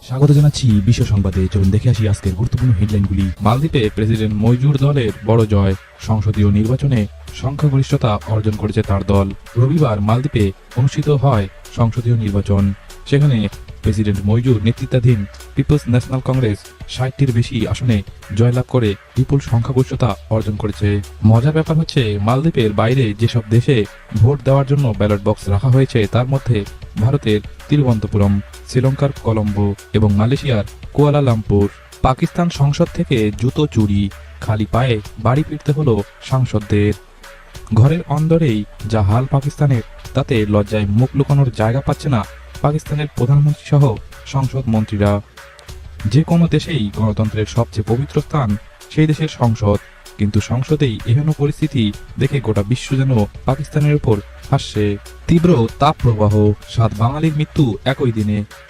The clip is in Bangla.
স্বাগত জানাচ্ছি বিশ্ব সংবাদে। চলুন দেখে আসি আজকের গুরুত্বপূর্ণ হেডলাইনগুলি। মালদ্বীপে প্রেসিডেন্ট মইজুর দলের বড় জয়, সংসদীয় নির্বাচনে সংখ্যাগরিষ্ঠতা অর্জন করেছে তার দল। রবিবার মালদ্বীপে অনুষ্ঠিত হয় সংসদীয় নির্বাচন। সেখানে প্রেসিডেন্ট মইজুর নেতৃত্বাধীন পিপলস ন্যাশনাল কংগ্রেস 60টির বেশি আসনে জয়লাভ করে বিপুল সংখ্যাগরিষ্ঠতা অর্জন করেছে। মজার ব্যাপার হচ্ছে, মালদ্বীপের বাইরে যেসব দেশে ভোট দেওয়ার জন্য ব্যালট বক্স রাখা হয়েছে তার মধ্যে ভারতের তিরুবনন্তপুরম, শ্রীলঙ্কার কলম্বো এবং মালয়েশিয়ার কুয়ালালামপুর। পাকিস্তান সংসদ থেকে জুতো চুরি, খালি পায়ে বাড়ি ফিরতে হলো সাংসদদের। ঘরের অন্দরেই যা হাল পাকিস্তানের, তাতে লজ্জায় মুখ লুকানোর জায়গা পাচ্ছে না পাকিস্তানের প্রধানমন্ত্রী সহ সংসদ মন্ত্রীরা। যে কোনো দেশেই গণতন্ত্রের সবচেয়ে পবিত্র স্থান সেই দেশের সংসদ, কিন্তু সংসদেই এহেন পরিস্থিতি দেখে গোটা বিশ্ব যেন পাকিস্তানের উপর হাসছে। তীব্র তাপপ্রবাহ, 7 বাঙালির মৃত্যু একই দিনে।